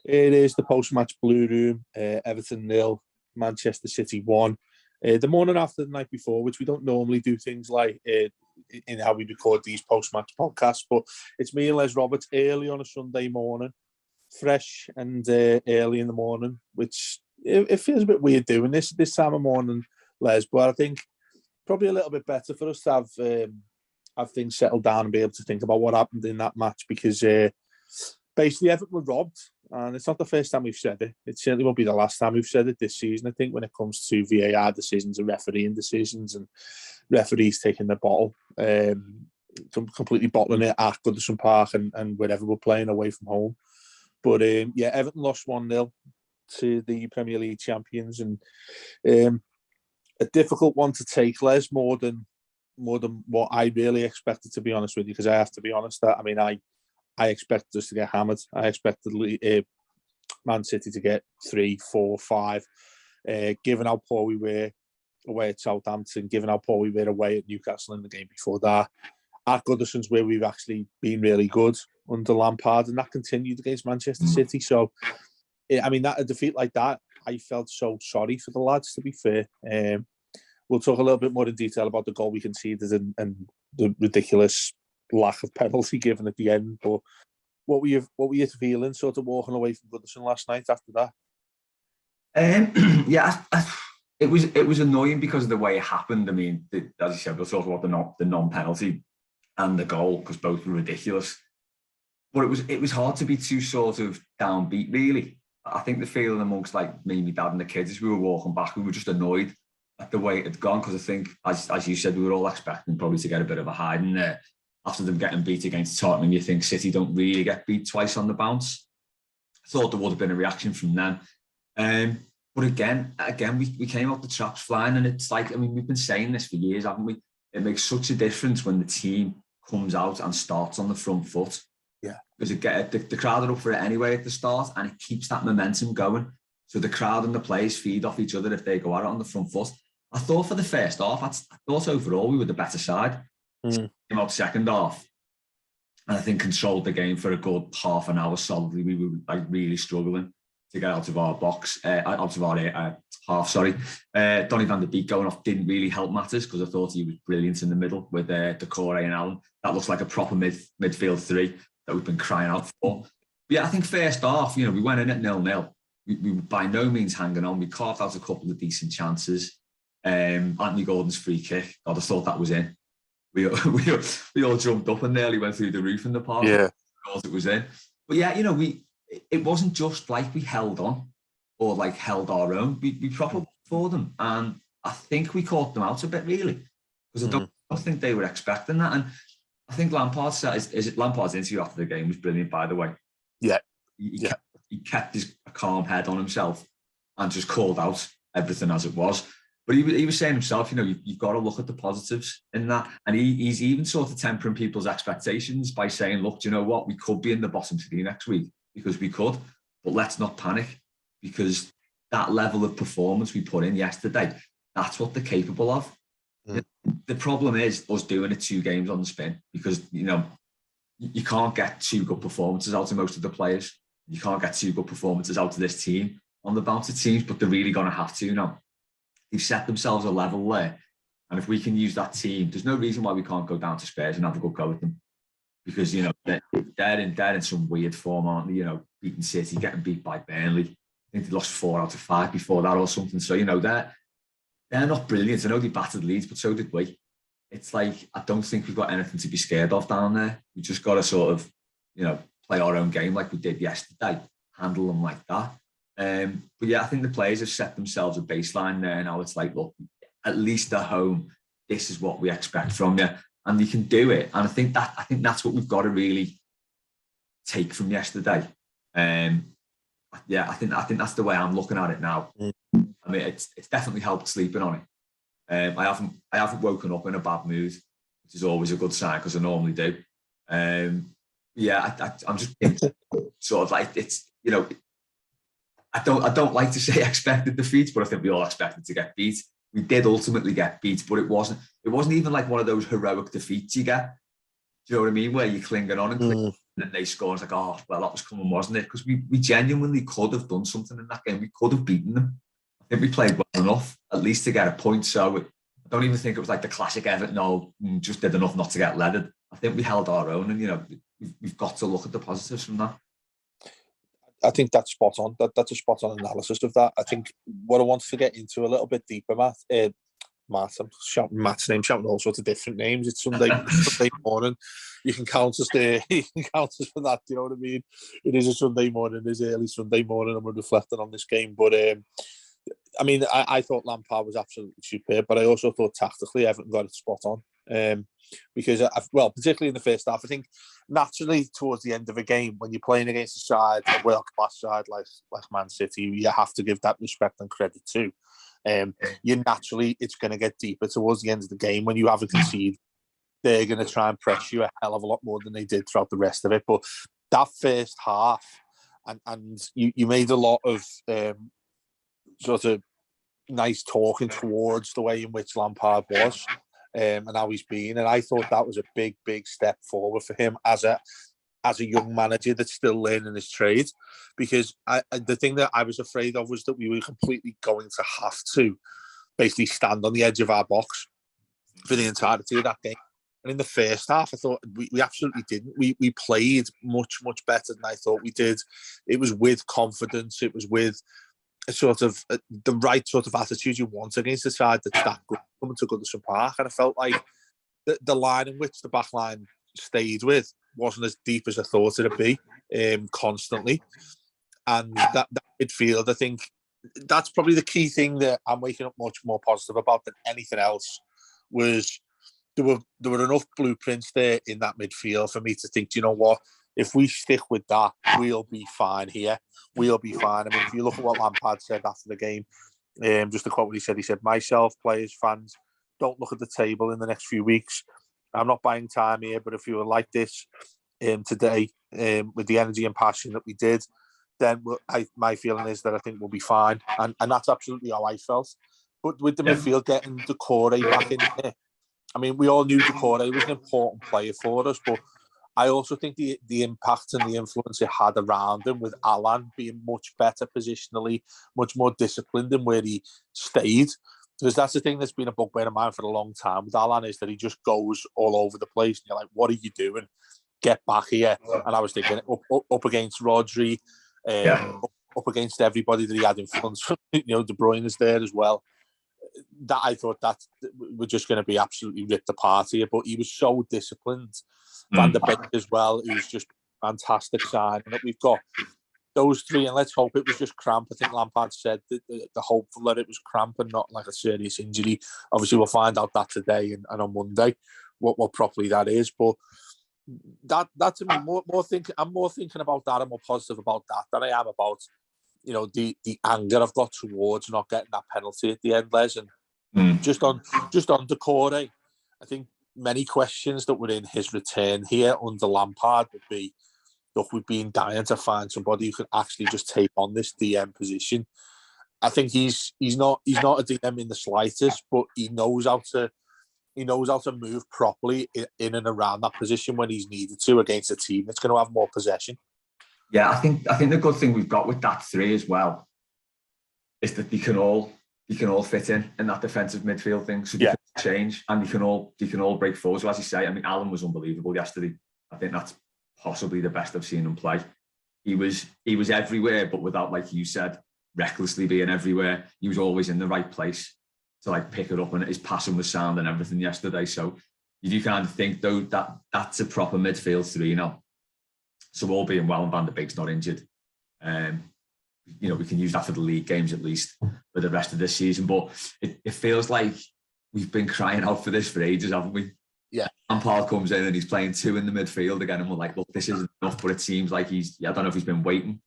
It is the post-match Blue Room. Everton 0, Manchester City 1. The morning after the night before, which we don't normally do things like in how we record these post-match podcasts, but it's me and Les Roberts early on a Sunday morning, fresh and early in the morning, which it feels a bit weird doing this time of morning, Les, but I think probably a little bit better for us to have things settled down and be able to think about what happened in that match, because basically Everton were robbed, and it's not the first time we've said it. It certainly won't be the last time we've said it this season, I think, when it comes to VAR decisions and refereeing decisions and referees taking the bottle, completely bottling it at Goodison Park and wherever we're playing away from home. But Everton lost 1-0 to the Premier League champions, and a difficult one to take, Les, more than what I really expected, to be honest with you, because I have to be honest. I expected us to get hammered. I expected Man City to get 3, 4, 5. Given how poor we were away at Southampton, given how poor we were away at Newcastle in the game before that, at Goodison's where we've actually been really good under Lampard, and that continued against Manchester City. So, that a defeat like that, I felt so sorry for the lads, to be fair. We'll talk a little bit more in detail about the goal we conceded and the ridiculous lack of penalty given at the end. But what were you feeling sort of walking away from Goodison last night after that? It was annoying because of the way it happened. As you said, we'll talk about the non-penalty and the goal, because both were ridiculous. But it was hard to be too sort of downbeat, really. I think the feeling amongst me, my dad and the kids as we were walking back, we were just annoyed at the way it had gone, because I think, as you said, we were all expecting probably to get a bit of a hiding there. After them getting beat against Tottenham, you think City don't really get beat twice on the bounce. I thought there would have been a reaction from them. But again, we came out the traps flying, and it's we've been saying this for years, haven't we? It makes such a difference when the team comes out and starts on the front foot. Yeah. Because the crowd are up for it anyway at the start, and it keeps that momentum going. So the crowd and the players feed off each other if they go at it on the front foot. I thought for the first half, I thought overall we were the better side. Came out second half, and I think controlled the game for a good half an hour solidly. We were really struggling to get out of our box, out of our half. Donny van de Beek going off didn't really help matters, because I thought he was brilliant in the middle with Decore and Allen. That looks like a proper midfield three that we've been crying out for. But yeah, I think first half, we went in at 0-0. We were by no means hanging on. We carved out a couple of decent chances. Anthony Gordon's free kick, God, I thought that was in. We all jumped up and nearly went through the roof in the park. Yeah, thought it was in. But yeah, it wasn't just like we held on or held our own. We properly for them, and I think we caught them out a bit, really, because I don't think they were expecting that. And I think Lampard said, Lampard's interview after the game was brilliant, by the way. Yeah, he kept his calm head on himself and just called out everything as it was. But he was saying himself, you've got to look at the positives in that. And he's even sort of tempering people's expectations by saying, look, do you know what? We could be in the bottom three next week, because we could, but let's not panic, because that level of performance we put in yesterday, that's what they're capable of. The problem is us doing it 2 games on the spin, because, you can't get 2 good performances out of most of the players. You can't get 2 good performances out of this team on the bounce of teams, but they're really going to have to now. They've set themselves a level there. And if we can use that team, there's no reason why we can't go down to Spurs and have a good go with them. Because, they're in some weird form, aren't they? Beating City, getting beat by Burnley. I think they lost 4 out of 5 before that or something. So, they're not brilliant. I know they battered Leeds, but so did we. It's I don't think we've got anything to be scared of down there. We just got to sort of, play our own game like we did yesterday, handle them like that. But yeah, I think the players have set themselves a baseline there. Now it's look, at least at home, this is what we expect from you, and you can do it. And I think that's what we've got to really take from yesterday. I think that's the way I'm looking at it now. It's definitely helped sleeping on it. I haven't woken up in a bad mood, which is always a good sign, because I normally do. I'm just sort of it's I don't like to say expected defeat, but I think we all expected to get beat. We did ultimately get beat, but it wasn't even one of those heroic defeats you get. Do you know what I mean? Where you're clinging on and clinging, and then they score. It's like, oh, well, that was coming, wasn't it? Because we genuinely could have done something in that game. We could have beaten them. I think we played well enough, at least to get a point. So I don't even think it was like the classic Everton, no, just did enough not to get leaded. I think we held our own, and, you know, we've got to look at the positives from that. I think that's spot on. That's a spot on analysis of that. I think what I wanted to get into a little bit deeper, Matt, I'm shouting Matt's name, shouting all sorts of different names. It's Sunday morning. You can count us there. You can count us for that. Do you know what I mean? It is a Sunday morning. It is early Sunday morning, and we're reflecting on this game. But I mean, I thought Lampard was absolutely superb, but I also thought tactically Everton got it spot on. Because, particularly in the first half, I think naturally towards the end of a game, when you're playing against a world-class side like Man City, you have to give that respect and credit too. It's going to get deeper towards the end of the game when you haven't conceded. They're going to try and press you a hell of a lot more than they did throughout the rest of it. But that first half, and you made a lot of sort of nice talking towards the way in which Lampard was and how he's been. And I thought that was a big, big step forward for him as a young manager that's still learning his trade. Because the thing that I was afraid of was that we were completely going to have to basically stand on the edge of our box for the entirety of that game. And in the first half, I thought we absolutely didn't. We played much, much better than I thought we did. It was with confidence. It was with a sort of the right sort of attitude you want against a side that's that good coming to Goodison Park. And I felt like the line in which the back line stayed with wasn't as deep as I thought it'd be constantly. And that midfield, I think that's probably the key thing that I'm waking up much more positive about than anything else, was there were enough blueprints there in that midfield for me to think, you know what, if we stick with that, we'll be fine here. We'll be fine. I mean, if you look at what Lampard said after the game, just to quote what he said, myself, players, fans, don't look at the table in the next few weeks. I'm not buying time here, but if you were like this today, with the energy and passion that we did, then my feeling is that I think we'll be fine. And that's absolutely how I felt. But with the midfield getting Decore back in there, I mean, we all knew Decore was an important player for us, but I also think the impact and the influence it had around him, with Alan being much better positionally, much more disciplined in where he stayed. Because that's the thing that's been a bugbear of mine for a long time with Alan, is that he just goes all over the place. And you're like, what are you doing? Get back here. And I was thinking, up against Rodri, up against everybody that he had influence from. De Bruyne is there as well. That I thought that we're just going to be absolutely ripped apart here. But he was so disciplined. Van der Beek as well, who's just fantastic sign. And that we've got those three, and let's hope it was just cramp. I think Lampard said that the hopeful that it was cramp and not like a serious injury. Obviously, we'll find out that today and on Monday what properly that is. But that to me, I'm more thinking about that and more positive about that than I am about the anger I've got towards not getting that penalty at the end, Les. And just on Decore, I think many questions that were in his return here under Lampard would be, look, we've been dying to find somebody who can actually just take on this DM position. I think he's not a DM in the slightest, but he knows how to move properly in and around that position when he's needed to against a team that's going to have more possession. Yeah, I think the good thing we've got with that three as well is that they can all fit in that defensive midfield thing. So they can change and they can all break forward. So as you say, I mean, Alan was unbelievable yesterday. I think that's possibly the best I've seen him play. He was everywhere, but without, like you said, recklessly being everywhere. He was always in the right place to pick it up, and his passing was sound and everything yesterday. So you do kind of think though that's a proper midfield three now. So all being well and Van der Beek's not injured, we can use that for the league games at least for the rest of this season. But it feels like we've been crying out for this for ages, haven't we? Yeah. Lampard comes in and he's playing two in the midfield again, and we're like, look, this isn't enough. But it seems like I don't know if he's been waiting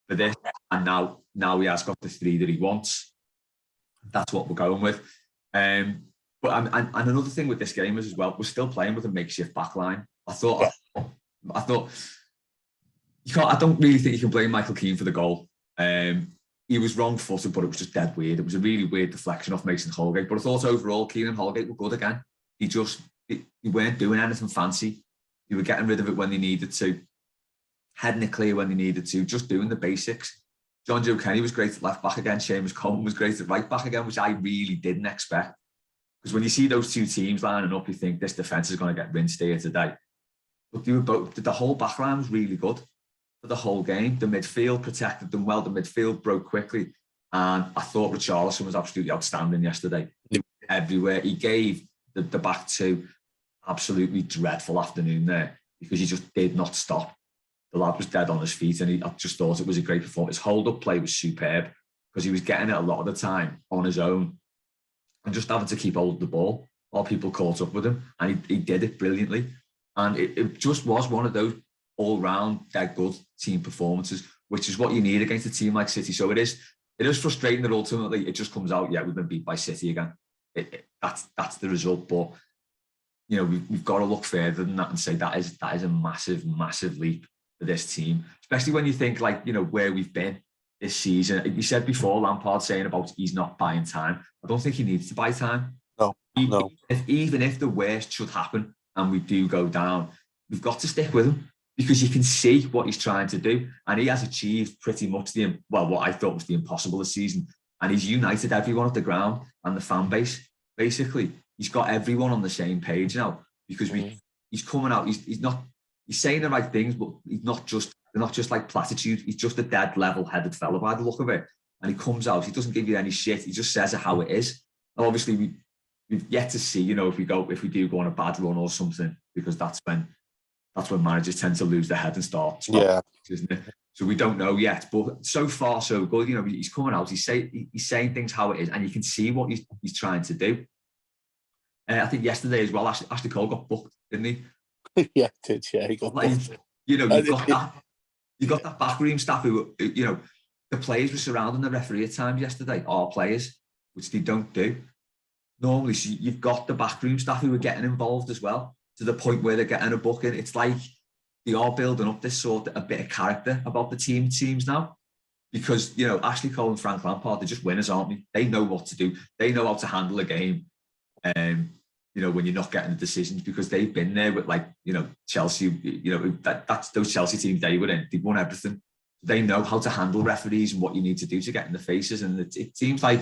for this, and now he has got the three that he wants. That's what we're going with. But another thing with this game is as well, we're still playing with a makeshift back line. I thought I don't really think you can blame Michael Keane for the goal. He was wrong-footed, but it was just dead weird. It was a really weird deflection off Mason Holgate. But I thought overall, Keane and Holgate were good again. He weren't doing anything fancy. They were getting rid of it when they needed to, heading it clear when they needed to, just doing the basics. John Joe Kenny was great at left back again. Seamus Coleman was great at right back again, which I really didn't expect. Because when you see those two teams lining up, you think this defence is going to get rinsed here today. But they were both, the whole backline was really good for the whole game. The midfield protected them well. The midfield broke quickly. And I thought Richarlison was absolutely outstanding yesterday. Everywhere. He gave the back two absolutely dreadful afternoon there because he just did not stop. The lad was dead on his feet, and I just thought it was a great performance. His hold-up play was superb because he was getting it a lot of the time on his own and just having to keep hold of the ball while people caught up with him. And he did it brilliantly. And it just was one of those all-round, dead good team performances, which is what you need against a team like City. So it is frustrating that ultimately it just comes out, yeah, we've been beat by City again. That's the result. But, you know, we've got to look further than that and say that is a massive, massive leap for this team, especially when you think, like, you know, where we've been this season. You said before, Lampard saying about he's not buying time. I don't think he needs to buy time. No. Even if the worst should happen and we do go down, we've got to stick with him because you can see what he's trying to do. And he has achieved pretty much what I thought was the impossible this season. And he's united everyone at the ground and the fan base. Basically, he's got everyone on the same page now because he's coming out. He's saying the right things, but they're not just like platitudes. He's just a dead level-headed fella by the look of it. And he comes out, he doesn't give you any shit. He just says it how it is. And obviously, we've yet to see, you know, if we do go on a bad run or something, because that's when managers tend to lose their head and start. Isn't it? So we don't know yet. But so far, so good. You know, he's coming out. He's saying things how it is, and you can see what he's trying to do. I think yesterday as well, Ashley Cole got booked, didn't he? Yeah, did. Yeah, he got booked. You know, you've got that backroom staff who, you know, the players were surrounding the referee at times yesterday, our players, which they don't do. Normally, so you've got the backroom staff who are getting involved as well, to the point where they're getting a booking. It's like they are building up this sort of a bit of character about the teams now. Because, you know, Ashley Cole and Frank Lampard, they're just winners, aren't they? They know what to do. They know how to handle a game. You know, when you're not getting the decisions, because they've been there with, like, you know, Chelsea, you know, that's those Chelsea teams they were in. They've won everything. They know how to handle referees and what you need to do to get in the faces. And it seems like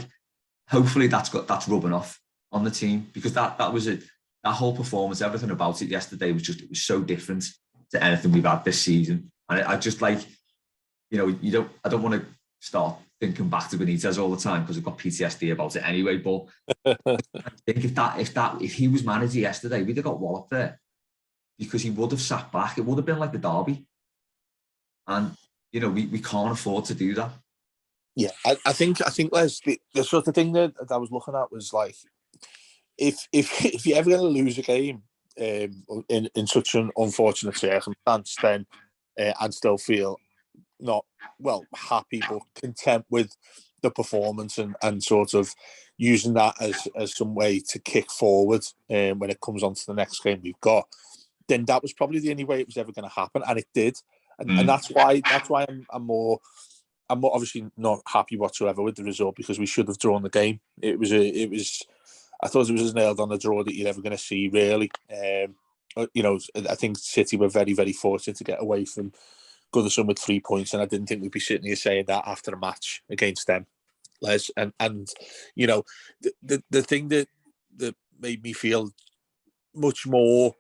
hopefully that's rubbing off on the team, because that was it. That whole performance, everything about it yesterday was just, it was so different to anything we've had this season. And I just, like, you know, I don't want to start thinking back to Benitez all the time because I've got PTSD about it anyway. But I think if he was manager yesterday, we'd have got walloped there, because he would have sat back. It would have been like the derby, and you know we can't afford to do that. Yeah, I think Les, the sort of thing that I was looking at was, like, if you're ever going to lose a game in such an unfortunate circumstance, then I'd still feel not, well, happy, but content with the performance and sort of using that as some way to kick forward when it comes on to the next game we've got. Then that was probably the only way it was ever going to happen, and it did. And that's why I'm more obviously not happy whatsoever with the result, because we should have drawn the game. I thought it was as nailed on the draw that you're ever going to see, really. You know, I think City were very, very fortunate to get away from Goodison with 3 points, and I didn't think we'd be sitting here saying that after a match against them, Les. And you know, the thing that made me feel much more,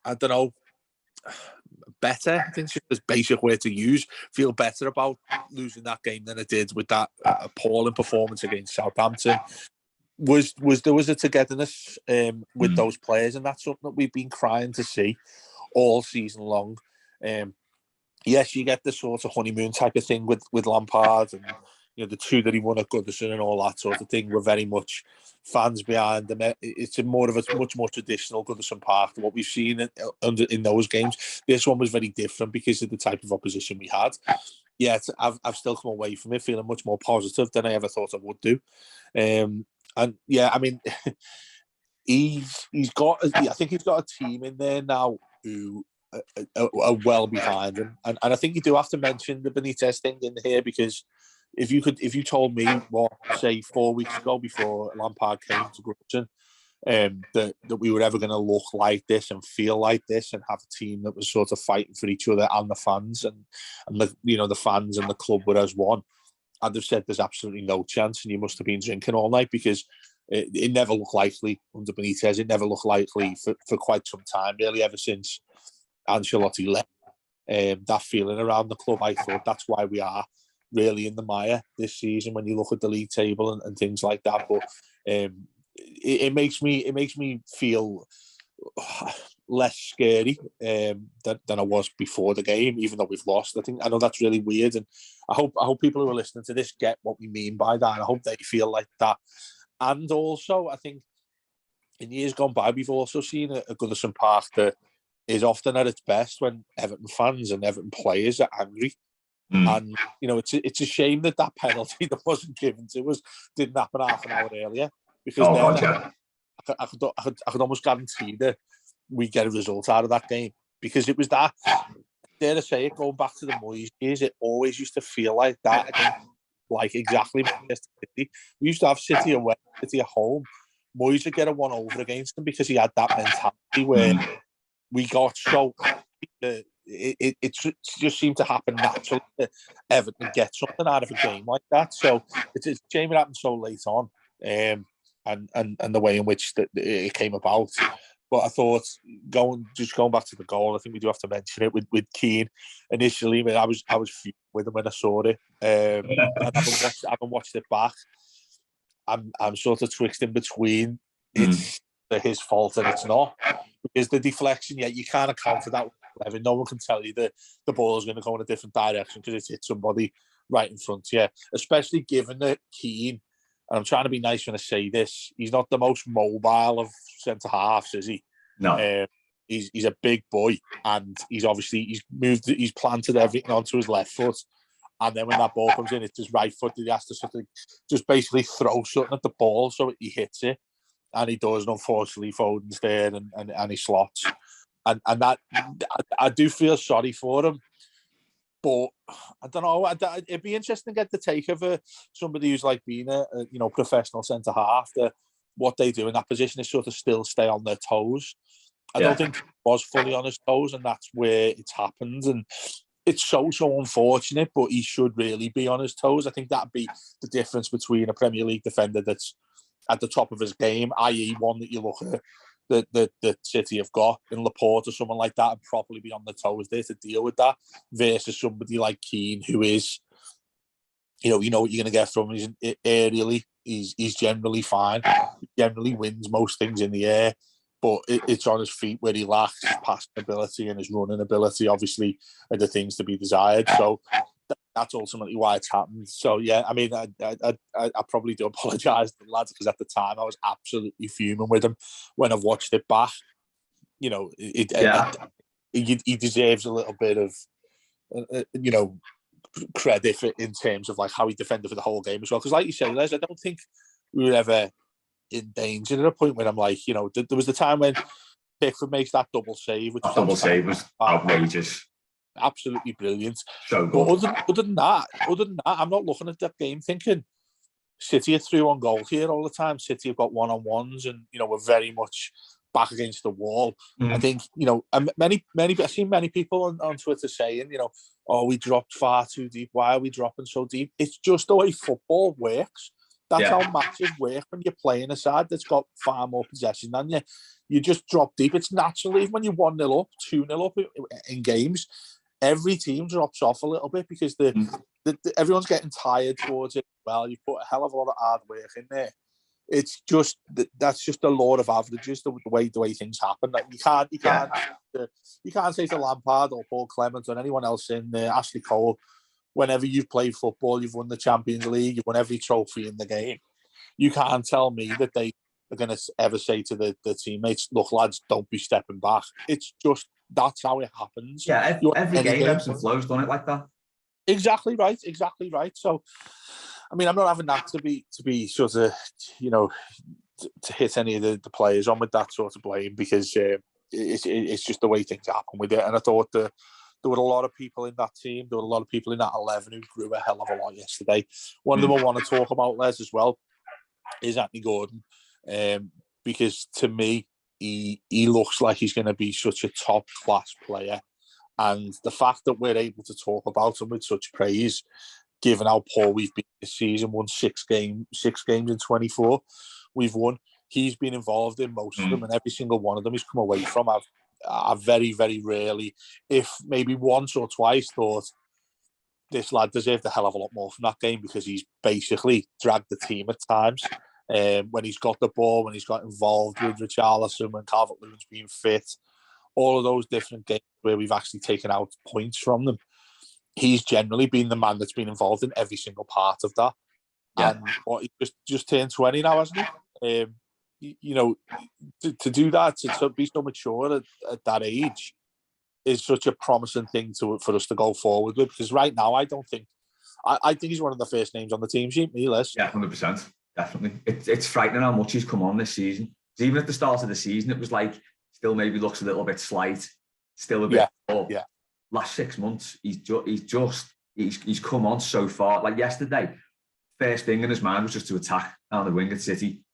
I don't know, better, I think it's just this basic word to use, feel better about losing that game than I did with that appalling performance against Southampton. Was there was a togetherness with those players, and that's something that we've been crying to see all season long. Yes, you get the sort of honeymoon type of thing with Lampard, and you know the two that he won at Goodison and all that sort of thing. We're very much fans behind them. It's more of a much more traditional Goodison Park than what we've seen in those games. This one was very different because of the type of opposition we had. Yet I've still come away from it feeling much more positive than I ever thought I would do. And yeah, I mean, he's got. I think he's got a team in there now who are well behind him, and I think you do have to mention the Benitez thing in here, because if you told me, say 4 weeks ago before Lampard came to Goodison, that we were ever going to look like this and feel like this and have a team that was sort of fighting for each other and the fans and the fans and the club were as one. I'd have said there's absolutely no chance, and you must have been drinking all night, because it never looked likely under Benitez. It never looked likely for quite some time, really, ever since Ancelotti left. That feeling around the club, I thought that's why we are really in the mire this season when you look at the league table and things like that. But it makes me feel less scary than I was before the game, even though we've lost. I know that's really weird, and I hope people who are listening to this get what we mean by that, and I hope they feel like that. And also, I think in years gone by, we've also seen a Goodison Park that is often at its best when Everton fans and Everton players are angry. And it's a shame that penalty that wasn't given to us didn't happen half an hour earlier, because I could almost guarantee that we get a result out of that game, because it was that. Dare I say it, going back to the Moyes years, it always used to feel like that again, like exactly Manchester City. We used to have City away, City at home. Moyes would get a 1-over against them because he had that mentality where we got so. It just seemed to happen naturally that Everton get something out of a game like that. So it's a shame it happened so late on, and the way in which it came about. But I thought going back to the goal, I think we do have to mention it with Keane initially. I was fuming with him when I saw it. I haven't watched it back. I'm sort of twixt in between. It's his fault and it's not, because the deflection. Yeah, you can't account for that. No one can tell you that the ball is going to go in a different direction because it's hit somebody right in front. Yeah, especially given that Keane. And I'm trying to be nice when I say this. He's not the most mobile of centre halves, is he? No. He's a big boy, and he's planted everything onto his left foot, and then when that ball comes in, it's his right foot. He has to sort of just basically throw something at the ball so he hits it, and he does. And unfortunately, Foden's there, and he slots, and that I do feel sorry for him. But I don't know. It'd be interesting to get the take of somebody who's like being a professional centre half. What they do in that position is sort of still stay on their toes. I don't think he was fully on his toes, and that's where it's happened. And it's so unfortunate. But he should really be on his toes. I think that'd be the difference between a Premier League defender that's at the top of his game, i.e., one that you look at. That City have got in Laporte or someone like that, and properly be on the toes there to deal with that, versus somebody like Keane, who is, you know what you're going to get from him. He's aerially, he's generally fine. He generally wins most things in the air, but it's on his feet where he lacks passing ability, and his running ability, obviously, are the things to be desired. So that's ultimately why it's happened. So yeah, I mean, I probably do apologise to the lads, because at the time I was absolutely fuming with him. When I've watched it back, he deserves a little bit of credit in terms of like how he defended for the whole game as well. Because like you said, Les, I don't think we were ever in danger at a point when I'm like, there was the time when Pickford makes that double save, which was outrageous. Absolutely brilliant. So good. But other than that, I'm not looking at that game thinking City are through on goal here all the time. City have got one-on-ones, and we're very much back against the wall. I think I've seen many people on Twitter saying, oh, we dropped far too deep. Why are we dropping so deep? It's just the way football works. That's how matches work when you're playing a side that's got far more possession than you. You just drop deep. It's naturally when you're 1-0 up, 2-0 up in games. Every team drops off a little bit because everyone's getting tired towards it. Well, you put a hell of a lot of hard work in there. It's just that's just the law of averages, the way things happen. Like you can't say to Lampard or Paul Clement or anyone else in there, Ashley Cole, whenever you've played football, you've won the Champions League, you've won every trophy in the game. You can't tell me that they are going to ever say to the teammates, "Look, lads, don't be stepping back." It's just that's how it happens. Yeah, every game ebbs and flows, don't it, like that? Exactly right. So, I mean, I'm not having that to be sort of, to hit any of the players on with that sort of blame, because it's just the way things happen with it. And I thought there were a lot of people in that team, there were a lot of people in that 11 who grew a hell of a lot yesterday. One of them I want to talk about, Les, as well, is Anthony Gordon. because to me, he looks like he's going to be such a top class player, and the fact that we're able to talk about him with such praise, given how poor we've been this season, won 6 games in 24, we've won. He's been involved in most of them, and every single one of them he's come away from. I've very, very rarely, if maybe once or twice, thought this lad deserved a hell of a lot more from that game, because he's basically dragged the team at times. When he's got the ball, when he's got involved with Richarlison, when Calvert-Lewin's been fit, all of those different games where we've actually taken out points from them, he's generally been the man that's been involved in every single part of that. Yeah. And he just turned 20 now, hasn't he? To do that, to be so mature at that age, is such a promising thing for us to go forward with. Because right now, I think he's one of the first names on the team sheet, me, Les. Yeah, 100%. Definitely. It's frightening how much he's come on this season. Even at the start of the season, it was like, still maybe looks a little bit slight, still a bit poor. Yeah. Last 6 months, he's come on so far. Like yesterday, first thing in his mind was just to attack down the wing at City.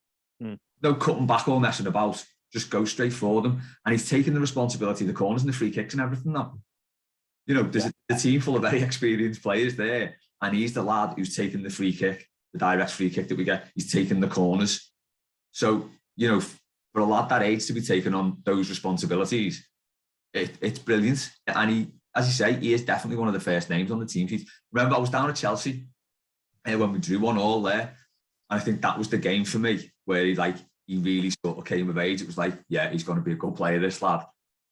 No cutting back or messing about. Just go straight for them. And he's taking the responsibility of the corners and the free kicks and everything now. There's a team full of very experienced players there. And he's the lad who's taking the free kick, the direct free kick that we get. He's taking the corners. So, for a lad that age to be taking on those responsibilities, it's brilliant. And he, as you say, he is definitely one of the first names on the team sheet. Remember, I was down at Chelsea when we drew 1-1 there. And I think that was the game for me where he really sort of came of age. It was like, yeah, he's going to be a good player, this lad.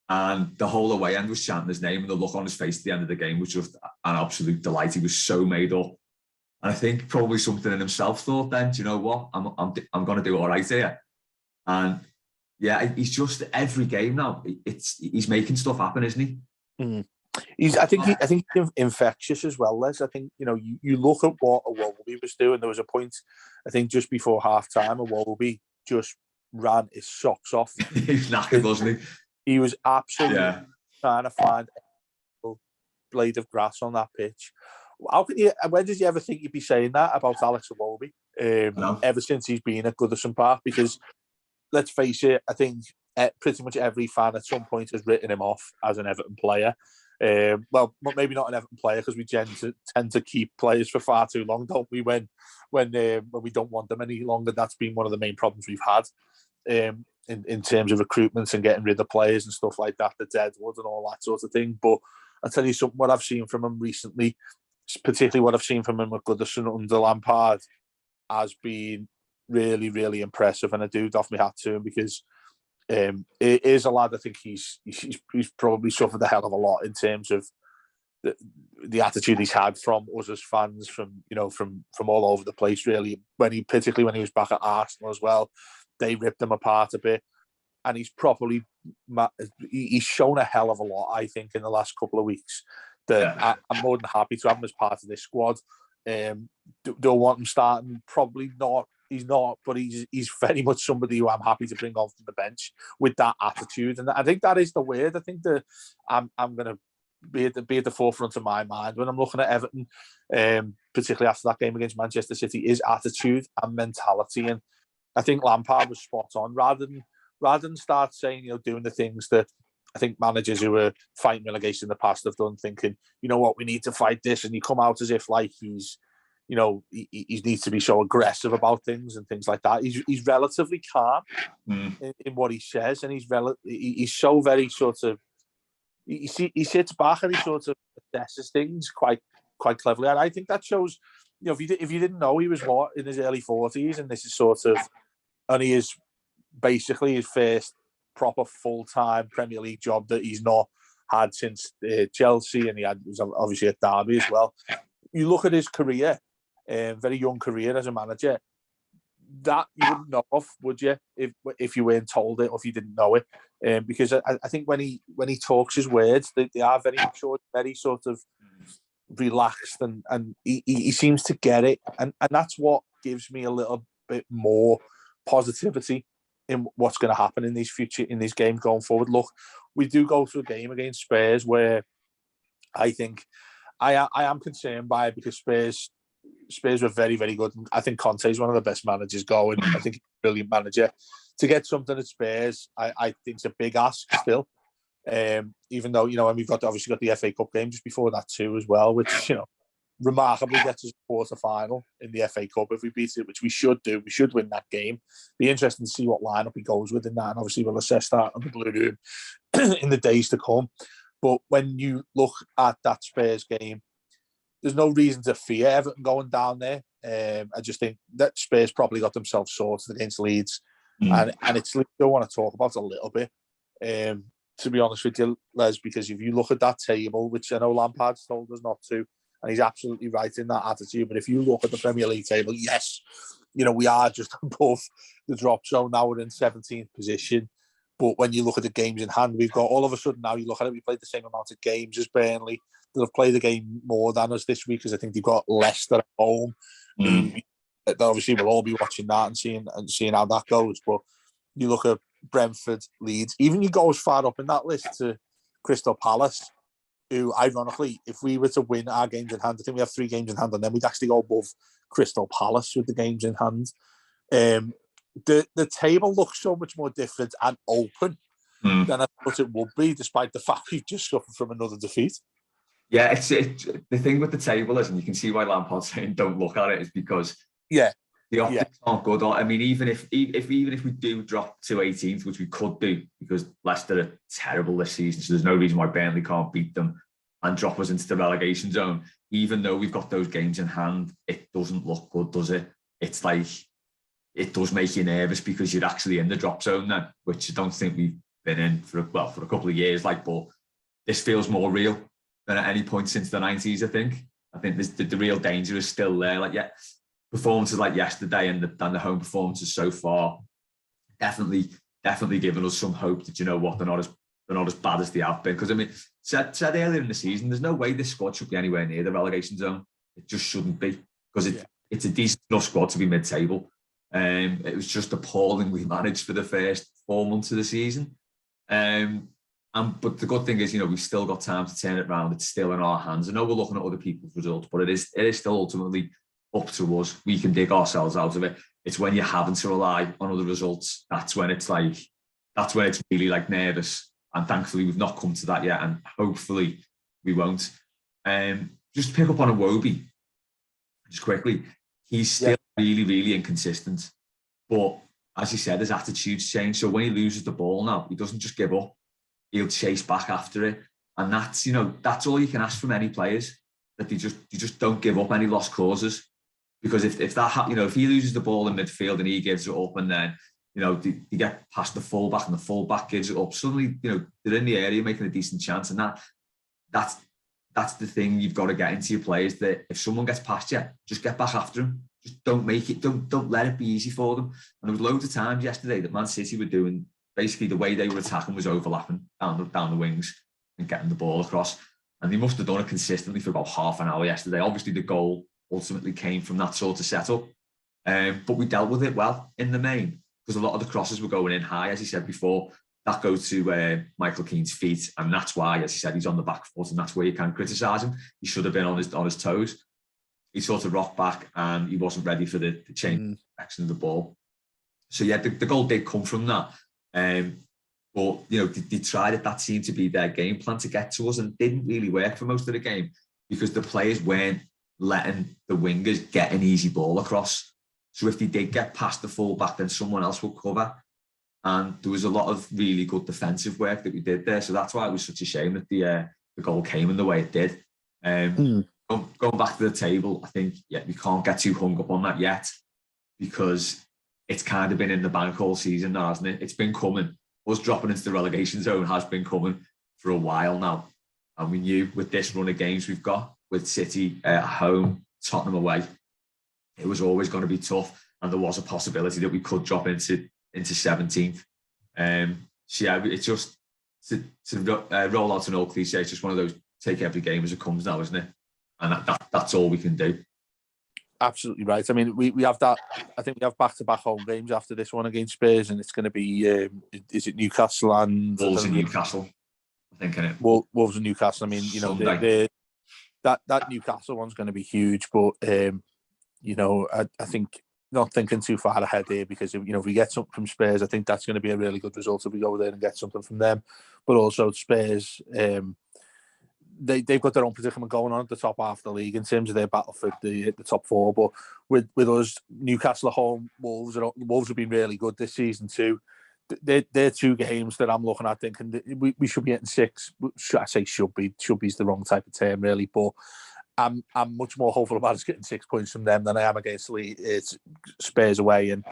And the whole away end was chanting his name, and the look on his face at the end of the game was just an absolute delight. He was so made up. And I think probably something in himself thought then, do you know what? I'm going to do all right here. And yeah, he's just every game now. He's making stuff happen, isn't he? Mm. I think he's infectious as well, Les. I think you look at what Iwobi was doing. There was a point, I think, just before half time, Iwobi just ran his socks off. He was knackered, wasn't he? He was absolutely trying to find a blade of grass on that pitch. When did you ever think you'd be saying that about Alex Iwobi? Ever since he's been at Goodison Park, because let's face it, I think pretty much every fan at some point has written him off as an Everton player. Well, maybe not an Everton player, because we tend to keep players for far too long, don't we? When we don't want them any longer, that's been one of the main problems we've had in terms of recruitment and getting rid of players and stuff like that, the deadwood and all that sort of thing. But I'll tell you something, what I've seen from him recently, particularly what I've seen from him at Goodison under Lampard, has been really, really impressive, and I do doff my hat to him, because it is a lad. I think he's probably suffered a hell of a lot in terms of the attitude he's had from us as fans, from all over the place. Really, particularly when he was back at Arsenal as well, they ripped him apart a bit, and he's shown a hell of a lot, I think, in the last couple of weeks. That I'm more than happy to have him as part of this squad. Don't want him starting, probably not. He's not, but he's very much somebody who I'm happy to bring on from the bench with that attitude. And I think that is the word. I think that I'm going to be at the forefront of my mind when I'm looking at Everton, particularly after that game against Manchester City, is attitude and mentality. And I think Lampard was spot on. Rather than start saying, doing the things that I think managers who were fighting relegation in the past have done, thinking, you know what, we need to fight this, and you come out as if like he needs to be so aggressive about things and things like that. He's relatively calm in what he says, and he's so very sort of he sits back and he sort of assesses things quite cleverly, and I think that shows. If you didn't know, he was in his early 40s, and this is sort of only his basically his first proper full-time Premier League job that he's not had since Chelsea, and he was obviously at Derby as well. You look at his career. Very young career as a manager, that you wouldn't know of, would you, if you weren't told it or if you didn't know it? Because I think when he talks his words, they are very mature, very sort of relaxed, and he seems to get it, and that's what gives me a little bit more positivity in what's going to happen in these games going forward. Look, we do go to a game against Spurs where I think I am concerned by it, because Spurs were very, very good. I think Conte is one of the best managers going. I think brilliant manager. To get something at Spurs, I think it's a big ask still. Even though, and we've obviously got the FA Cup game just before that too as well, which, remarkably gets us a quarter-final in the FA Cup if we beat it, which we should do. We should win that game. Be interesting to see what lineup he goes with in that, and obviously we'll assess that on the Blue Room in the days to come. But when you look at that Spurs game, there's no reason to fear Everton going down there. I just think that Spurs probably got themselves sorted against Leeds, and it's Leeds I want to talk about a little bit. To be honest with you, Les, because if you look at that table, which I know Lampard's told us not to, and he's absolutely right in that attitude, but if you look at the Premier League table, yes, we are just above the drop zone now. We're in 17th position. But when you look at the games in hand, we've got all of a sudden now, you look at it, we played the same amount of games as Burnley. They'll have played the game more than us this week because I think they've got Leicester at home. Obviously, we'll all be watching that and seeing how that goes. But you look at Brentford, Leeds, even you go as far up in that list to Crystal Palace, who, ironically, if we were to win our games in hand, I think we have 3 games in hand, and then we'd actually go above Crystal Palace with the games in hand. The table looks so much more different and open than I thought it would be, despite the fact we've just suffered from another defeat. Yeah, it's the thing with the table is, and you can see why Lampard's saying don't look at it, is because the optics aren't good. I mean, even if we do drop to 18th, which we could do, because Leicester are terrible this season, so there's no reason why Burnley can't beat them and drop us into the relegation zone. Even though we've got those games in hand, it doesn't look good, does it? It's like, it does make you nervous because you're actually in the drop zone then, which I don't think we've been in for a couple of years. But this feels more real than at any point since the 90s, I think. I think the real danger is still there. Performances like yesterday and the home performances so far definitely given us some hope that, they're not as bad as they have been. Because, I mean, said earlier in the season, there's no way this squad should be anywhere near the relegation zone. It just shouldn't be, because it's a decent enough squad to be mid-table. It was just appallingly managed for the first 4 months of the season. But the good thing is, we've still got time to turn it around. It's still in our hands. I know we're looking at other people's results, but it is still ultimately up to us. We can dig ourselves out of it. It's when you're having to rely on other results, that's when it's really nervous. And thankfully, we've not come to that yet, and hopefully we won't. Just to pick up on Iwobi, just quickly, he's still really, really inconsistent. But as you said, his attitude's changed. So when he loses the ball now, he doesn't just give up. He'll chase back after it. And that's all you can ask from any players, that they just don't give up any lost causes. Because if he loses the ball in midfield and he gives it up, and then, they get past the fullback and the fullback gives it up, suddenly, they're in the area making a decent chance. And that's the thing you've got to get into your players, that if someone gets past you, just get back after them. Just don't make it, don't let it be easy for them. And there was loads of times yesterday that Man City were doing, basically the way they were attacking was overlapping down the wings and getting the ball across. And they must have done it consistently for about half an hour yesterday. Obviously, the goal ultimately came from that sort of setup. But we dealt with it well in the main, because a lot of the crosses were going in high, as he said before. That goes to Michael Keane's feet, and that's why, as he said, he's on the back foot, and that's where you can criticise him. He should have been on his toes. He sort of rocked back, and he wasn't ready for the change direction of the ball. So yeah, the goal did come from that. But they tried it. That seemed to be their game plan to get to us, and it didn't really work for most of the game, because the players weren't letting the wingers get an easy ball across. So if they did get past the fullback, then someone else would cover. And there was a lot of really good defensive work that we did there. So that's why it was such a shame that the goal came in the way it did. Going back to the table, I think, we can't get too hung up on that yet, because it's kind of been in the bank all season now, hasn't it? It's been coming. Us dropping into the relegation zone has been coming for a while now. And we knew with this run of games we've got, with City at home, Tottenham away, it was always going to be tough. And there was a possibility that we could drop into 17th. So yeah, it's just to roll out an old cliche. It's just one of those, take every game as it comes now, isn't it? And that's all we can do. Absolutely right. I mean, we have that. I think we have back-to-back home games after this one against Spurs, and it's going to be is it Newcastle and Wolves and Newcastle? I think, in it. Wolves and Newcastle. I mean, that Newcastle one's going to be huge, but I think not thinking too far ahead here, because if we get something from Spurs, I think that's going to be a really good result if we go there and get something from them. But also Spurs, they've got their own predicament going on at the top half of the league in terms of their battle for the top four. But with us, Newcastle at home, Wolves have been really good this season too. They're two games that I'm looking at thinking we should be getting 6. I say should be is the wrong type of term really, but I'm much more hopeful about us getting 6 points from them than I am against Spurs away, and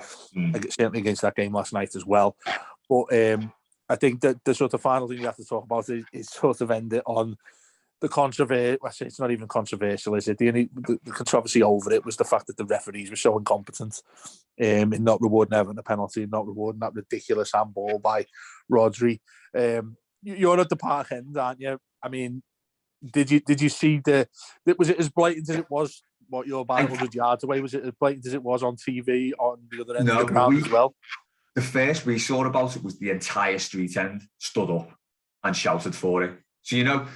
certainly against that game last night as well. But I think that the sort of final thing we have to talk about is sort of end it on the controversy. I say it's not even controversial, is it? The controversy over it was the fact that the referees were so incompetent in not rewarding Everton a penalty, not rewarding that ridiculous handball by Rodri. You're at the park end, aren't you? I mean, did you see was it as blatant as it was? What, you're about 100 yards away? Was it as blatant as it was on TV on the other end of the ground as well? The first we saw about it was the entire street end stood up and shouted for it. So you know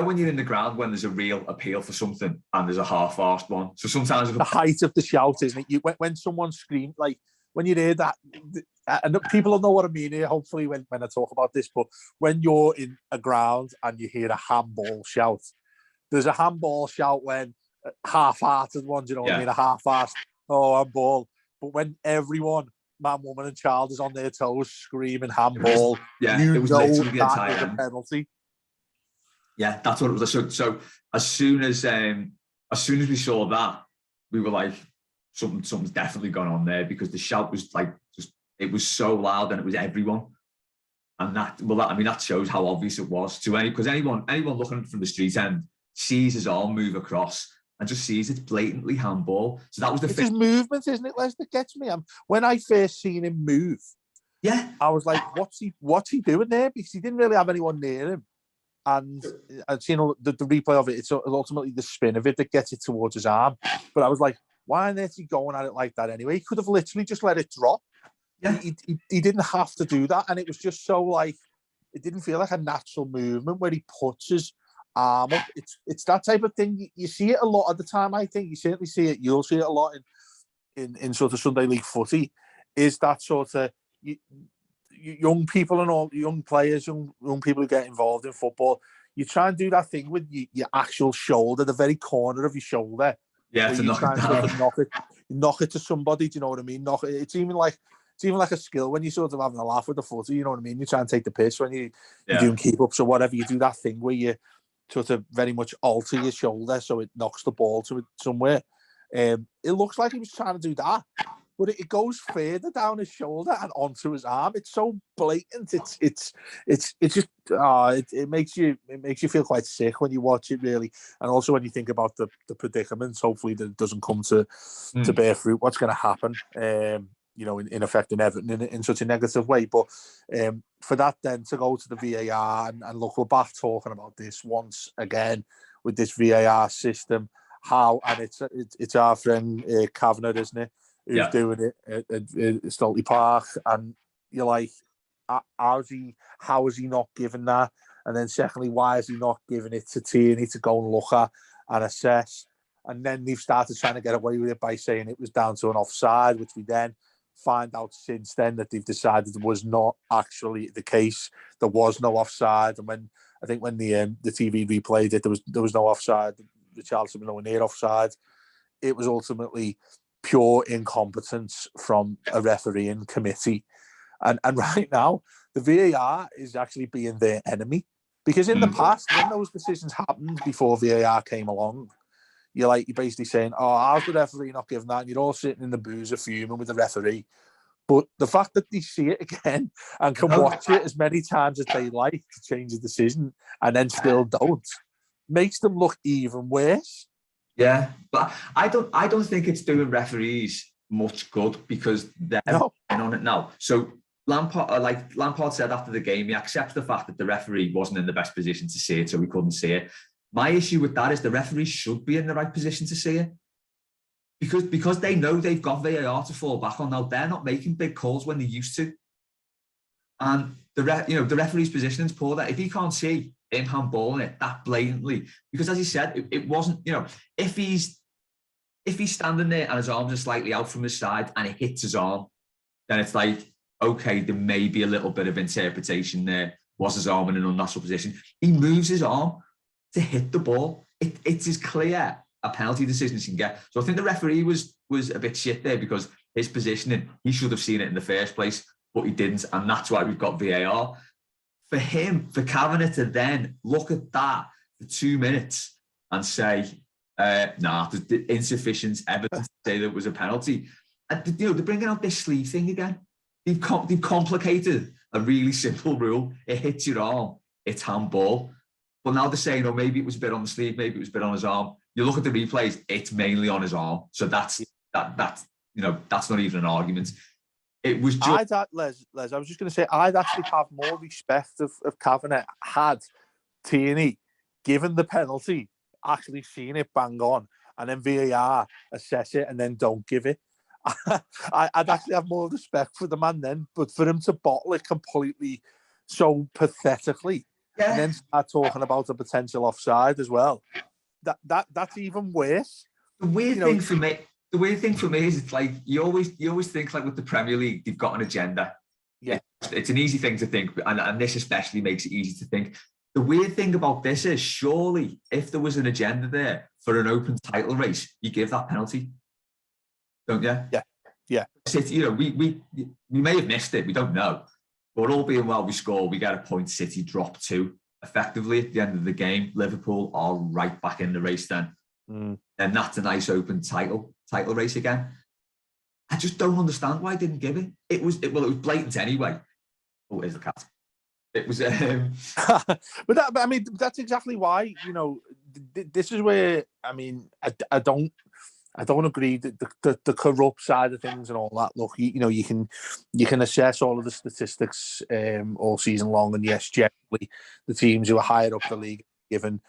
when you're in the ground when there's a real appeal for something and there's a half-arsed one. So sometimes the height of the shout, isn't it? When someone screams, like when you hear that, and people will know what I mean here, hopefully, when I talk about this, but when you're in a ground and you hear a handball shout, there's a handball shout when half-hearted ones, you know what I mean? A half-assed, handball. But when everyone, man, woman, and child is on their toes screaming handball, it was literally the entire is a penalty. Yeah, that's what it was. So as soon as we saw that, we were like, something's definitely gone on there, because the shout was like it was so loud and it was everyone, and that shows how obvious it was to because anyone looking from the street end sees his arm move across and just sees it's blatantly handball. So that was it's his movement, isn't it, Les, that gets me? When I first seen him move, I was like, what's he doing there? Because he didn't really have anyone near him. And I've seen the replay of it. It's ultimately the spin of it that gets it towards his arm. But I was like, why on earth is he going at it like that anyway? He could have literally just let it drop. Yeah. He didn't have to do that. And it was just so like, it didn't feel like a natural movement where he puts his arm up. It's that type of thing. You see it a lot of the time, I think. You certainly see it. You'll see it a lot in sort of Sunday League footy. Is that sort of... young people and all, young players, young people who get involved in football, you try and do that thing with your actual shoulder, the very corner of your shoulder. Yeah, to knock it down. Sort of knock it to somebody. Do you know what I mean? It's even like a skill when you sort of having a laugh with the footy. You know what I mean? You try and take the piss when you're doing keep ups or whatever. You do that thing where you sort of very much alter your shoulder so it knocks the ball to it somewhere. It looks like he was trying to do that, but it goes further down his shoulder and onto his arm. It's so blatant. It's just it makes you feel quite sick when you watch it, really. And also when you think about the predicaments, hopefully that it doesn't come to bear fruit. What's going to happen? In affecting Everton in such a negative way. But for that then to go to the VAR and look, we're back talking about this once again with this VAR system. And it's our friend Kavanagh, isn't it? Who's doing it at Stoltly Park, and you're like, how is he not given that? And then secondly, why is he not giving it to Tierney to go and look at and assess? And then they've started trying to get away with it by saying it was down to an offside, which we then find out since then that they've decided was not actually the case. There was no offside, and when the TV replayed it, there was no offside. Richarlison was nowhere near offside. It was ultimately pure incompetence from a refereeing committee. And right now, the VAR is actually being their enemy. Because in the past, when those decisions happened before VAR came along, you're basically saying, how's the referee not giving that? And you're all sitting in the boozer fuming with the referee. But the fact that they see it again and can watch it as many times as they like to change the decision and then still don't, makes them look even worse. Yeah, but I don't think it's doing referees much good because they're on it now. So Lampard said after the game, he accepts the fact that the referee wasn't in the best position to see it, so we couldn't see it. My issue with that is the referee should be in the right position to see it. Because they know they've got VAR to fall back on now. They're not making big calls when they used to. And the referee's position is poor. That if he can't see him handballing it that blatantly, because as he said, it wasn't, if he's if he's standing there and his arms are slightly out from his side and it hits his arm, then it's like, okay, there may be a little bit of interpretation there. Was his arm in an unnatural position? He moves his arm to hit the ball. It's as clear a penalty decision as you can get. So I think the referee was a bit shit there because his positioning, he should have seen it in the first place, but he didn't. And that's why we've got VAR. For him, for Kavanagh to then look at that for 2 minutes and say, nah, there's insufficient evidence to say that it was a penalty. And, they're bringing out this sleeve thing again. They've complicated a really simple rule. It hits your arm, it's handball. But now they're saying, oh, maybe it was a bit on the sleeve, maybe it was a bit on his arm. You look at the replays, it's mainly on his arm. So that's not even an argument. It was just... Les, I was just going to say, I'd actually have more respect of Kavanagh had Tierney given the penalty, actually seen it bang on, and then VAR assess it and then don't give it. I'd actually have more respect for the man then, but for him to bottle it completely so pathetically and then start talking about a potential offside as well, that's even worse. The weird thing for me is it's like you always think like with the Premier League they've got an agenda. Yeah, it's an easy thing to think, and this especially makes it easy to think. The weird thing about this is surely if there was an agenda there for an open title race, you give that penalty, don't you? Yeah. City, we may have missed it, we don't know, but all being well, we score, we get a point. City drop 2 effectively at the end of the game. Liverpool are right back in the race then. And that's a nice open title race again. I just don't understand why I didn't give it. It was blatant anyway. Oh, here's the cat. It was but I mean, that's exactly why, this is where, I mean, I don't agree that the corrupt side of things and all that. Look, you can assess all of the statistics all season long, and yes, generally the teams who are higher up the league given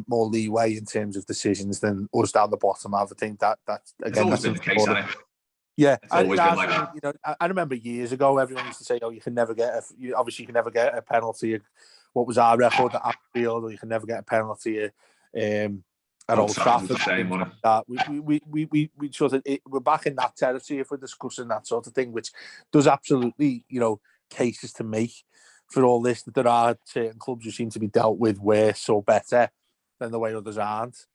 more leeway in terms of decisions than us down the bottom. I think that again, always been the case, hasn't it? Yeah, it's always been like that. I remember years ago, everyone used to say, "Oh, you can never get a penalty." What was our record at Anfield? Or you can never get a penalty at Old Trafford. We sort of we're back in that territory if we're discussing that sort of thing, which does absolutely cases to make for all this, that there are certain clubs who seem to be dealt with worse or better than the way others aren't.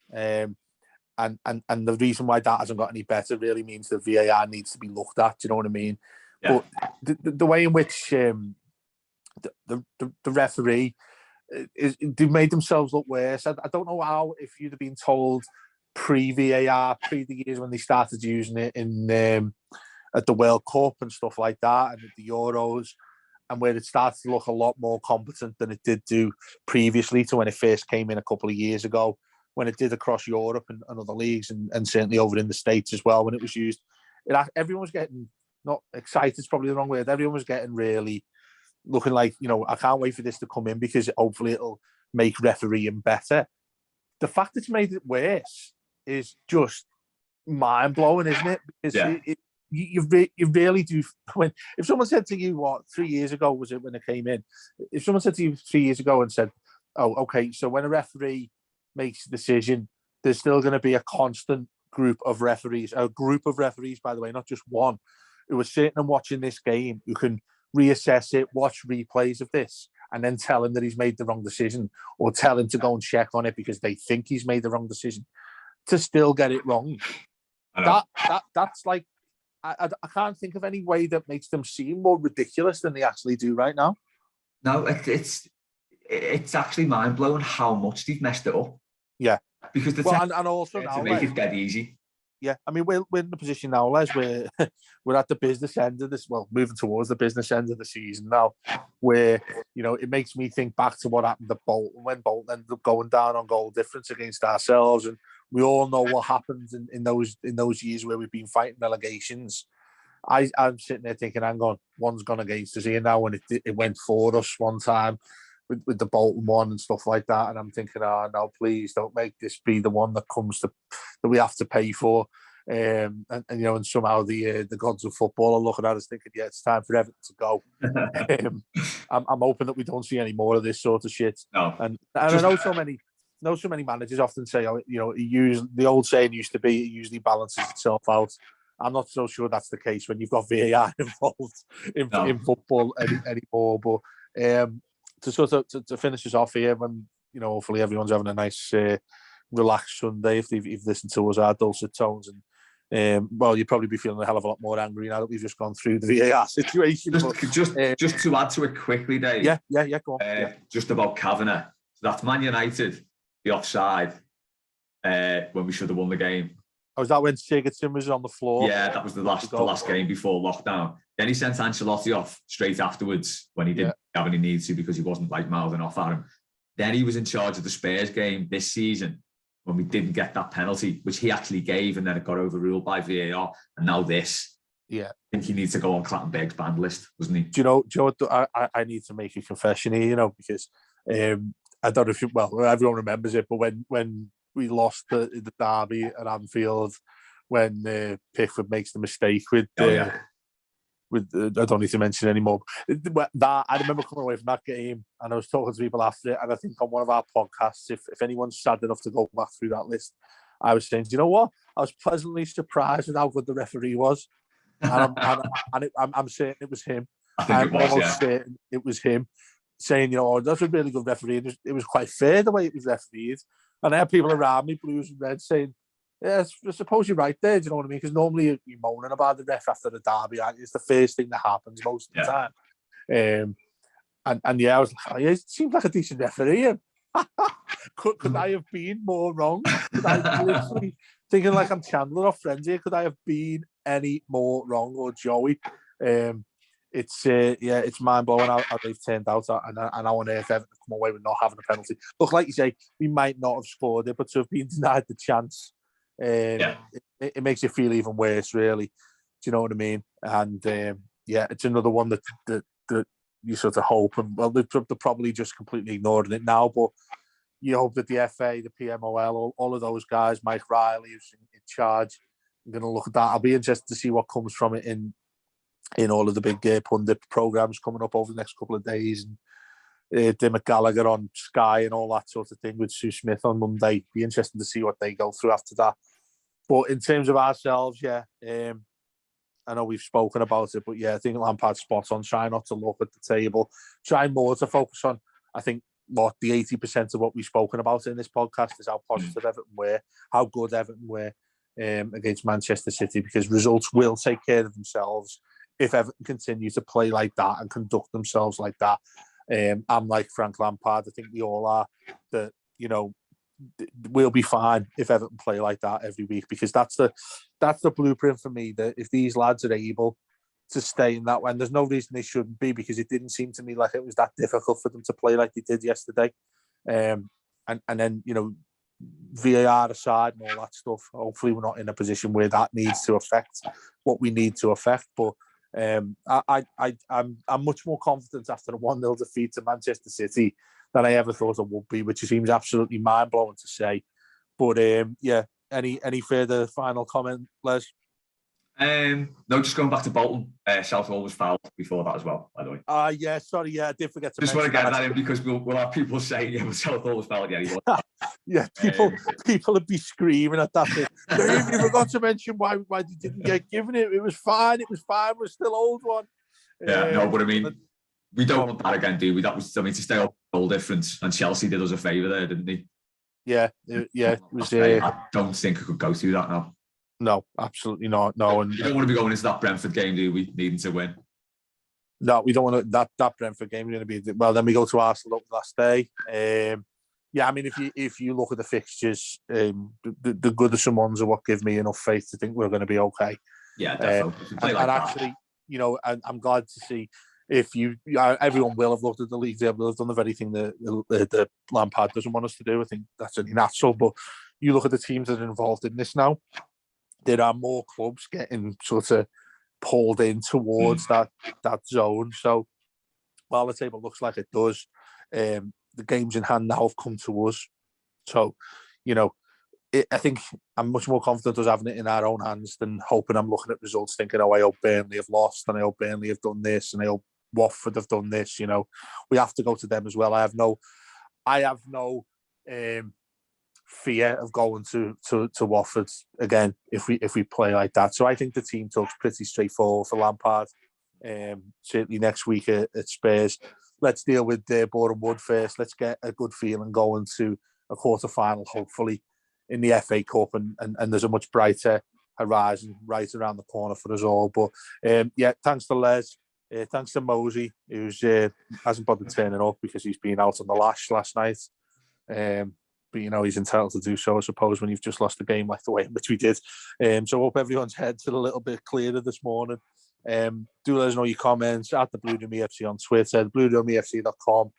And the reason why that hasn't got any better really means that VAR needs to be looked at. Do you know what I mean? Yeah. But the way in which the referee they've made themselves look worse. I don't know how, if you'd have been told pre-VAR, the years when they started using it in at the World Cup and stuff like that, and at the Euros, and where it started to look a lot more competent than it did do previously to when it first came in a couple of years ago, when it did across Europe and other leagues, and certainly over in the States as well, when it was used. Everyone was getting, not excited, is probably the wrong word, everyone was getting really looking like, I can't wait for this to come in because hopefully it'll make refereeing better. The fact it's made it worse is just mind-blowing, isn't it? Because you really do. If someone said to you, 3 years ago was it when it came in? If someone said to you 3 years ago and said, "Oh, okay, so when a referee makes a decision, there's still going to be a constant group of referees, by the way, not just one, who are sitting and watching this game, who can reassess it, watch replays of this, and then tell him that he's made the wrong decision, or tell him to go and check on it because they think he's made the wrong decision, to still get it wrong." That's like, I can't think of any way that makes them seem more ridiculous than they actually do right now. No, it's actually mind-blowing how much they've messed it up. Yeah. Because and also now, to make it dead easy. Yeah, I mean, we're in the position now, Les, where we're at the business end of this, moving towards the business end of the season now, where, it makes me think back to what happened at Bolton, when Bolton ended up going down on goal difference against ourselves, and we all know what happens in those years where we've been fighting relegations. I'm sitting there thinking, hang on, one's gone against us here now, and it went for us one time with the Bolton one and stuff like that, and I'm thinking, no, please don't make this be the one that that we have to pay for, and somehow the gods of football are looking at us thinking, yeah, it's time for Everton to go. I'm hoping that we don't see any more of this sort of shit. No. And I know so many know so many managers often say, the old saying used to be, it usually balances itself out. I'm not so sure that's the case when you've got VAR involved in football anymore. But to sort of to finish us off here, when hopefully everyone's having a nice relaxed Sunday if they've listened to us, our dulcet tones, and you'd probably be feeling a hell of a lot more angry now that we've just gone through the VAR situation. Just to add to it quickly, Dave. Yeah, go on. Just about Kavanagh. So that's Man United, the offside, when we should have won the game. Oh, was that when Sigurdsson was on the floor? Yeah, that was the last game before lockdown. Then he sent Ancelotti off straight afterwards when he didn't have any need to because he wasn't mouthing off at him. Then he was in charge of the Spurs game this season when we didn't get that penalty, which he actually gave, and then it got overruled by VAR. And now this. Yeah. I think he needs to go on Clattenburg's banned list, doesn't he? Do you know what? I need to make a confession here, because I don't know if everyone remembers it, but when we lost the derby at Anfield, when Pickford makes the mistake with I don't need to mention anymore. That I remember coming away from that game, and I was talking to people after it, and I think on one of our podcasts, if anyone's sad enough to go back through that list, I was saying, do you know what? I was pleasantly surprised with how good the referee was, and I'm certain it was him. I'm almost certain it was him, saying, that's a really good referee. And it was quite fair the way it was refereed. And I had people around me, blues and reds, saying, yeah, I suppose you're right there, do you know what I mean? Because normally you're moaning about the ref after the derby. It's the first thing that happens most of the time. And I was like, it seems like a decent referee. Could I have been more wrong? Could I literally, thinking like I'm Chandler or Friends here, could I have been any more wrong, or Joey? It's mind-blowing how they've turned out, and how on earth Everton come away with not having a penalty. Look, like you say, we might not have scored it, but to have been denied the chance, it makes you feel even worse, really. Do you know what I mean? And it's another one that you sort of hope, and they're probably just completely ignoring it now, but you hope that the FA, the PMOL, all of those guys, Mike Riley, who's in charge, I'm going to look at that. I'll be interested to see what comes from it in all of the big pundit programs coming up over the next couple of days, and Dimmock Gallagher on Sky and all that sort of thing with Sue Smith on Monday. Be interesting to see what they go through after that. But in terms of ourselves, I know we've spoken about it, but I think Lampard's spot on. Try not to look at the table. Try more to focus on, I think, what the 80% of what we've spoken about in this podcast is how positive Everton were, how good Everton were against Manchester City, because results will take care of themselves if Everton continue to play like that and conduct themselves like that. I'm like Frank Lampard. I think we all are. That we'll be fine if Everton play like that every week, because that's the blueprint for me. That if these lads are able to stay in that way, and there's no reason they shouldn't be, because it didn't seem to me like it was that difficult for them to play like they did yesterday. And then VAR aside and all that stuff, hopefully we're not in a position where that needs to affect what we need to affect. But I'm much more confident after a 1-0 defeat to Manchester City than I ever thought it would be, which seems absolutely mind-blowing to say. But any further final comment, Les? No, just going back to Bolton. Southall was fouled before that as well, by the way. I did forget to just want to get that in, because we'll have people saying, Southall was fouled. People would be screaming at that. You forgot to mention why they didn't get given it. It was fine. We're still old one. No, but I mean, we don't want that again, do we? That was, to stay up goal difference, and Chelsea did us a favour there, didn't they? Yeah. It was. I don't think I could go through that now. No, absolutely not. No, and we don't want to be going into that Brentford game, do we? Needing to win. No, we don't want to. That Brentford game is going to be Then we go to Arsenal up the last day. I mean, if you look at the fixtures, the Goodison ones are what give me enough faith to think we're going to be okay. Yeah, definitely. And actually, I'm glad to see everyone will have looked at the league. They will have done the very thing that Lampard doesn't want us to do. I think that's only natural. But you look at the teams that are involved in this now. There are more clubs getting sort of pulled in towards that zone. So while the table looks like it does, the games in hand now have come to us. So, I think I'm much more confident us having it in our own hands than hoping I'm looking at results thinking, I hope Burnley have lost, and I hope Burnley have done this, and I hope Watford have done this. We have to go to them as well. I have no fear of going to Watford again if we play like that. So I think the team talks pretty straightforward for Lampard. Certainly next week at Spurs. Let's deal with Boreham Wood first. Let's get a good feeling going to a quarter-final, hopefully, in the FA Cup. And there's a much brighter horizon right around the corner for us all. But, thanks to Les. Thanks to Mosey, who hasn't bothered turning up because he's been out on the lash last night. But, he's entitled to do so, I suppose, when you've just lost a game like the way in which we did. So I hope everyone's heads are a little bit clearer this morning. Do let us know your comments at the Blue Room EFC on Twitter, blueroomefc.com,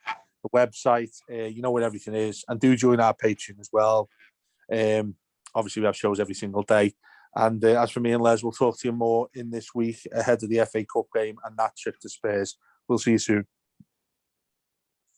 the website. You know where everything is. And do join our Patreon as well. Obviously, we have shows every single day. And as for me and Les, we'll talk to you more in this week ahead of the FA Cup game and that trip to Spurs. We'll see you soon.